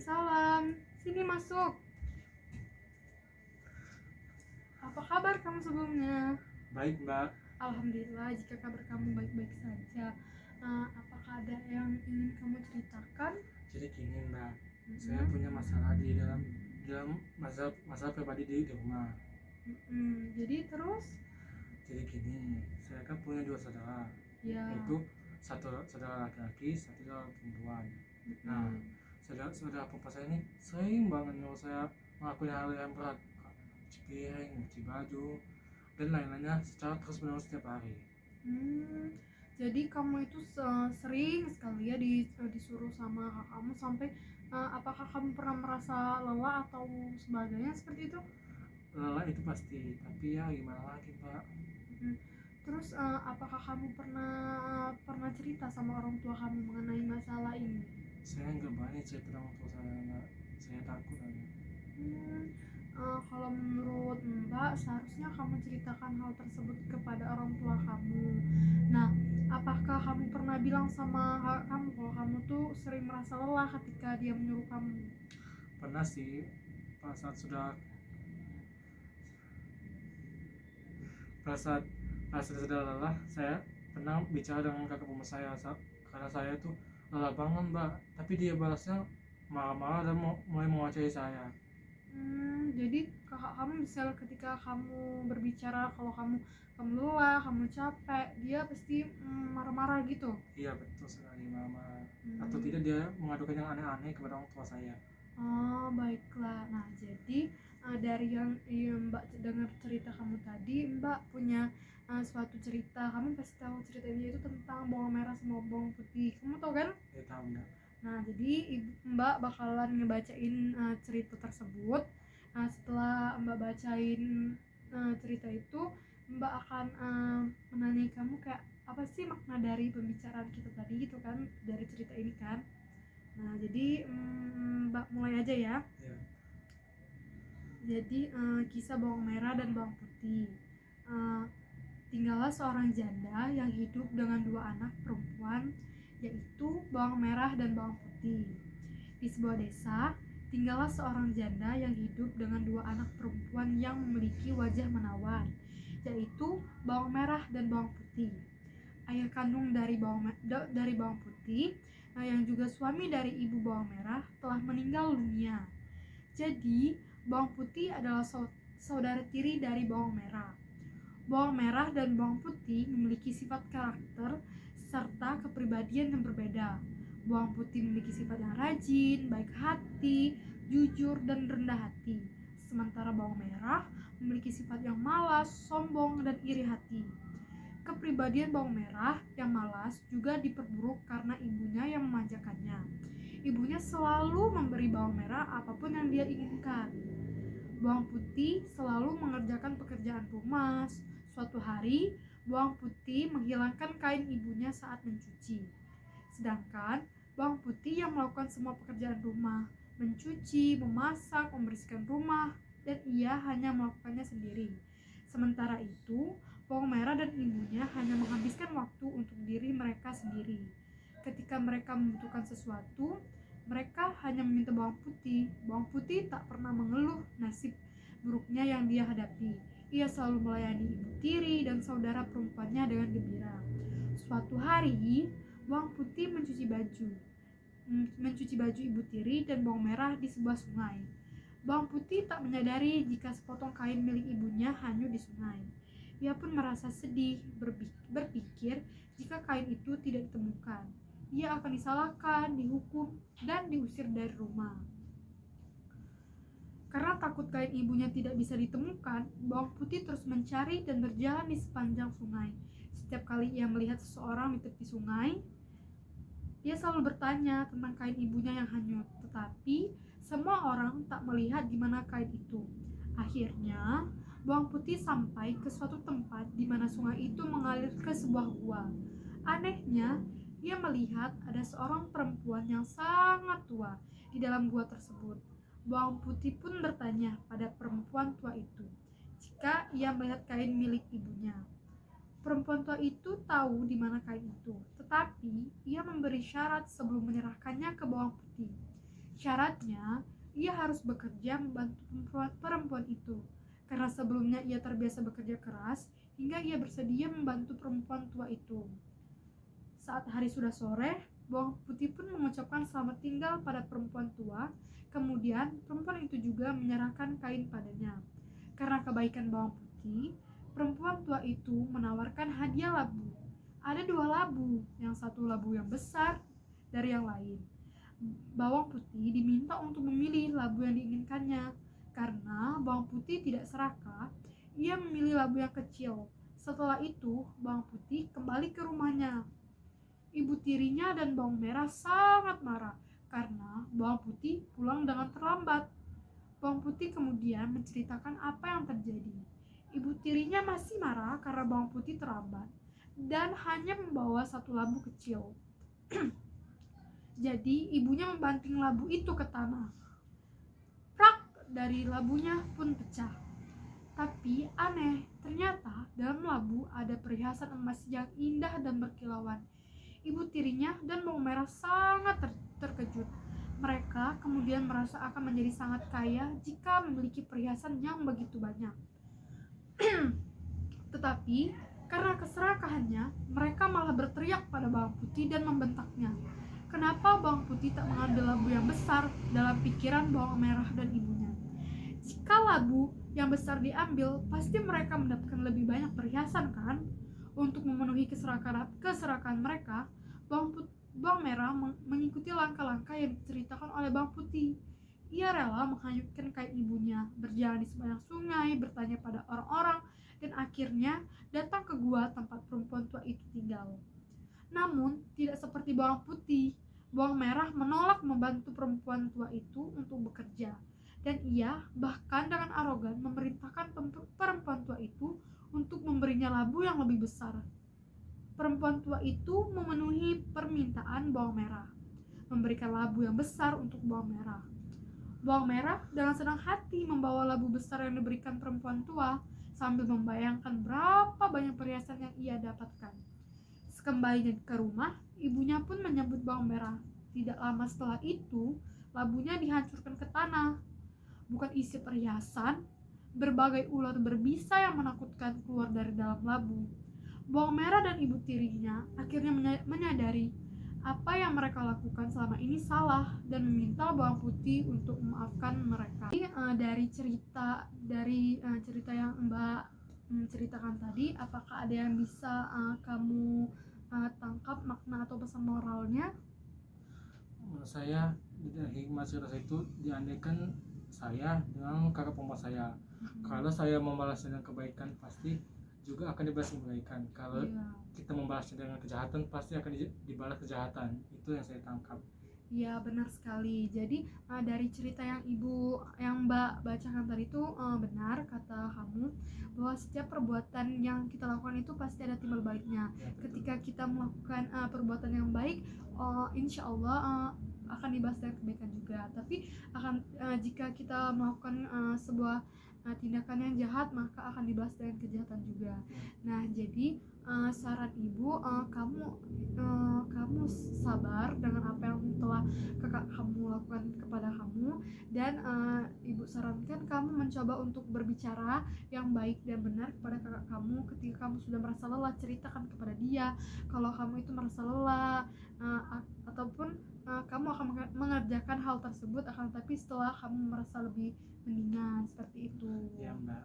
Waalaikumsalam. Sini masuk. Apa kabar kamu sebelumnya? Baik, Mbak. Alhamdulillah jika kabar kamu baik-baik saja. Apakah ada yang ingin kamu ceritakan? Jadi gini, Mbak. Saya punya masalah di dalam masalah pribadi di rumah. Jadi terus? Jadi gini, saya kan punya dua saudara, Ya. yaitu satu saudara laki-laki, satu saudara perempuan. Nah, saudara perempuan saya ini sering banget nyuruh saya ngelakuin hal yang berat, cuci piring, cuci baju, dan lain-lainnya secara terus-menerus setiap hari. Jadi kamu itu sering sekali ya disuruh sama kakakmu sampai apakah kamu pernah merasa lelah atau sebagainya seperti itu? Lelah itu pasti, tapi ya gimana lagi, Mbak. Terus apakah kamu pernah cerita sama orang tua kamu mengenai masalah ini? Saya nggak berani cerita sama orang tua saya, Mbak. Saya takut aja. Kalau menurut Mbak, seharusnya kamu ceritakan hal tersebut kepada orang tua kamu. Nah, apakah kamu pernah bilang sama kamu kalau kamu tuh sering merasa lelah ketika dia menyuruh kamu? Pernah sih, pada saat sudah lelah, saya pernah bicara dengan kakak rumah saya karena saya tuh lelah banget, Mbak. Tapi dia balasnya marah-marah dan mulai menguasai saya. Jadi kakak kamu misalnya ketika kamu berbicara kalau kamu lelah, kamu capek, dia pasti marah-marah gitu? Iya, betul sekali, marah-marah. Atau tidak dia mengadukan yang aneh-aneh kepada orang tua saya. Oh, baiklah. Nah, jadi dari yang Mbak dengar cerita kamu tadi, Mbak punya suatu cerita. Kamu pasti tahu ceritanya itu tentang bawang merah sama bawang putih. Kamu tahu kan? Ya, tahu, Mbak. Nah, jadi Mbak bakalan ngebacain cerita tersebut. Nah, setelah Mbak bacain cerita itu, Mbak akan menanyai kamu kayak apa sih makna dari pembicaraan kita tadi gitu kan, dari cerita ini kan. Nah, jadi Mbak mulai aja ya. Ya. Jadi kisah bawang merah dan bawang putih. Tinggallah seorang janda yang hidup dengan dua anak perempuan, yaitu bawang merah dan bawang putih. Di sebuah desa, tinggallah seorang janda yang hidup dengan dua anak perempuan yang memiliki wajah menawan, yaitu bawang merah dan bawang putih. Ayah kandung dari bawang putih, yang juga suami dari ibu bawang merah, telah meninggal dunia. Jadi, bawang putih adalah saudara tiri dari bawang merah. Bawang merah dan bawang putih memiliki sifat karakter serta kepribadian yang berbeda. Bawang putih memiliki sifat yang rajin, baik hati, jujur, dan rendah hati. Sementara bawang merah memiliki sifat yang malas, sombong, dan iri hati. Kepribadian bawang merah yang malas juga diperburuk karena ibunya yang memanjakannya. Ibunya selalu memberi bawang merah apapun yang dia inginkan. Bawang putih selalu mengerjakan pekerjaan rumah. Suatu hari, bawang putih menghilangkan kain ibunya saat mencuci. Sedangkan bawang putih yang melakukan semua pekerjaan rumah, mencuci, memasak, membersihkan rumah, dan ia hanya melakukannya sendiri. Sementara itu, bawang merah dan ibunya hanya menghabiskan waktu untuk diri mereka sendiri. Ketika mereka membutuhkan sesuatu, mereka hanya meminta bawang putih. Bawang putih tak pernah mengeluh nasib buruknya yang dia hadapi. Ia selalu melayani ibu tiri dan saudara perempuannya dengan gembira. Suatu hari, bawang putih mencuci baju ibu tiri dan bawang merah di sebuah sungai. Bawang putih tak menyadari jika sepotong kain milik ibunya hanyut di sungai. Ia pun merasa sedih, berpikir jika kain itu tidak ditemukan, ia akan disalahkan, dihukum, dan diusir dari rumah. Karena takut kain ibunya tidak bisa ditemukan, bawang putih terus mencari dan berjalan di sepanjang sungai. Setiap kali ia melihat seseorang di tepi sungai, ia selalu bertanya tentang kain ibunya yang hanyut, tetapi semua orang tak melihat di mana kain itu. Akhirnya, bawang putih sampai ke suatu tempat di mana sungai itu mengalir ke sebuah gua. Anehnya, ia melihat ada seorang perempuan yang sangat tua di dalam gua tersebut. Bawang putih pun bertanya pada perempuan tua itu jika ia melihat kain milik ibunya. Perempuan tua itu tahu di mana kain itu, tetapi ia memberi syarat sebelum menyerahkannya ke bawang putih. Syaratnya, ia harus bekerja membantu perempuan itu, karena sebelumnya ia terbiasa bekerja keras hingga ia bersedia membantu perempuan tua itu. Saat hari sudah sore, bawang putih pun mengucapkan selamat tinggal pada perempuan tua. Kemudian, perempuan itu juga menyerahkan kain padanya. Karena kebaikan bawang putih, perempuan tua itu menawarkan hadiah labu. Ada 2 labu, yang satu labu yang besar dari yang lain. Bawang putih diminta untuk memilih labu yang diinginkannya. Karena bawang putih tidak serakah, ia memilih labu yang kecil. Setelah itu, bawang putih kembali ke rumahnya. Ibu tirinya dan bawang merah sangat marah karena bawang putih pulang dengan terlambat. Bawang putih kemudian menceritakan apa yang terjadi. Ibu tirinya masih marah karena bawang putih terlambat dan hanya membawa 1 labu kecil. Jadi ibunya membanting labu itu ke tanah. Prak, dari labunya pun pecah. Tapi aneh, ternyata dalam labu ada perhiasan emas yang indah dan berkilauan. Ibu tirinya dan bawang merah sangat terkejut. Mereka kemudian merasa akan menjadi sangat kaya jika memiliki perhiasan yang begitu banyak. Tetapi karena keserakahannya, mereka malah berteriak pada bawang putih dan membentaknya. Kenapa bawang putih tak mengambil labu yang besar? Dalam pikiran bawang merah dan ibunya, jika labu yang besar diambil, pasti mereka mendapatkan lebih banyak perhiasan kan? Untuk memenuhi keserakahan mereka, bawang merah mengikuti langkah-langkah yang diceritakan oleh bawang putih. Ia rela menghanyutkan kain ibunya, berjalan di sepanjang sungai, bertanya pada orang-orang, dan akhirnya datang ke gua tempat perempuan tua itu tinggal. Namun, tidak seperti bawang putih, bawang merah menolak membantu perempuan tua itu untuk bekerja. Dan ia bahkan dengan arogan memerintahkan perempuan tua itu untuk memberinya labu yang lebih besar. Perempuan tua itu memenuhi permintaan bawang merah, memberikan labu yang besar untuk bawang merah. Bawang merah dengan senang hati membawa labu besar yang diberikan perempuan tua, sambil membayangkan berapa banyak perhiasan yang ia dapatkan. Sekembalinya ke rumah, ibunya pun menyambut bawang merah. Tidak lama setelah itu, labunya dihancurkan ke tanah. Bukan isi perhiasan, berbagai ular berbisa yang menakutkan keluar dari dalam labu. Bawang merah dan ibu tirinya akhirnya menyadari apa yang mereka lakukan selama ini salah dan meminta bawang putih untuk memaafkan mereka. Dari cerita yang Mbak ceritakan tadi, apakah ada yang bisa kamu tangkap makna atau pesan moralnya? Menurut saya hikmah cerita itu diandaikan saya dengan kakak perempuan saya. Kalau saya membalas dengan kebaikan, pasti juga akan dibalas dengan kebaikan. Kalau kita membalasnya dengan kejahatan, pasti akan dibalas kejahatan. Itu yang saya tangkap. Iya, benar sekali. Jadi dari cerita yang Mbak bacakan tadi itu benar kata kamu bahwa setiap perbuatan yang kita lakukan itu pasti ada timbal baliknya. Ya, ketika kita melakukan perbuatan yang baik, insya Allah akan dibalas dengan kebaikan juga. Tapi jika kita melakukan sebuah tindakan yang jahat, maka akan dibalas dengan kejahatan juga. Nah, jadi saran ibu, kamu sabar dengan apa yang telah kakak kamu lakukan kepada kamu, dan ibu sarankan kamu mencoba untuk berbicara yang baik dan benar kepada kakak kamu. Ketika kamu sudah merasa lelah, ceritakan kepada dia kalau kamu itu merasa lelah, ataupun kamu akan mengerjakan hal tersebut, akan tetapi setelah kamu merasa lebih mendingan, seperti itu. Ya, Mbak.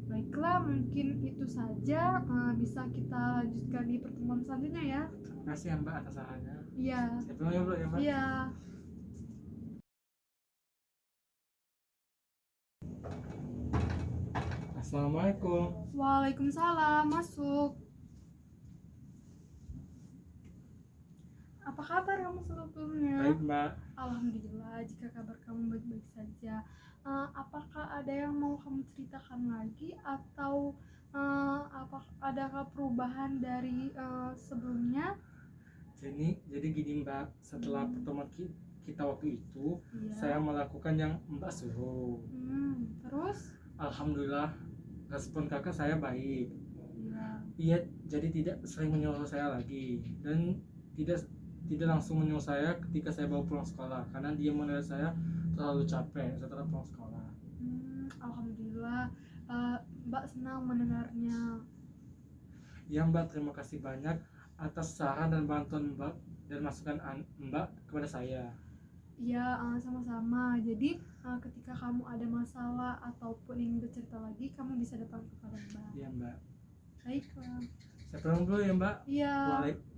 Baiklah, mungkin itu saja. Bisa kita lanjutkan di pertemuan selanjutnya ya. Terima kasih ya, Mbak, atas sarannya. Iya. Saya pulang ya, Mbak. Iya. Assalamualaikum. Waalaikumsalam. Masuk. Apa kabar kamu sebelumnya? Baik, Mbak. Alhamdulillah, jika kabar kamu baik-baik saja. Apakah ada yang mau kamu ceritakan lagi, atau adakah perubahan dari sebelumnya? Jadi gini, Mbak, setelah pertemuan kita waktu itu, Iya. saya melakukan yang Mbak suruh. Terus? Alhamdulillah, respon kakak saya baik. Iya. Ia jadi tidak sering menyuruh saya lagi, dan tidak tidak langsung menyuruh saya ketika saya bawa pulang sekolah, karena dia menilai saya terlalu capek setelah pulang sekolah. Alhamdulillah, Mbak senang mendengarnya. Ya Mbak, terima kasih banyak atas saran dan bantuan Mbak dan masukan Mbak kepada saya. Ya, sama-sama. Jadi, ketika kamu ada masalah ataupun ingin bercerita lagi, kamu bisa datang kepada Mbak. Iya Mbak. Baiklah. Saya pulang dulu ya Mbak. Iya.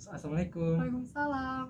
Assalamualaikum. Waalaikumsalam.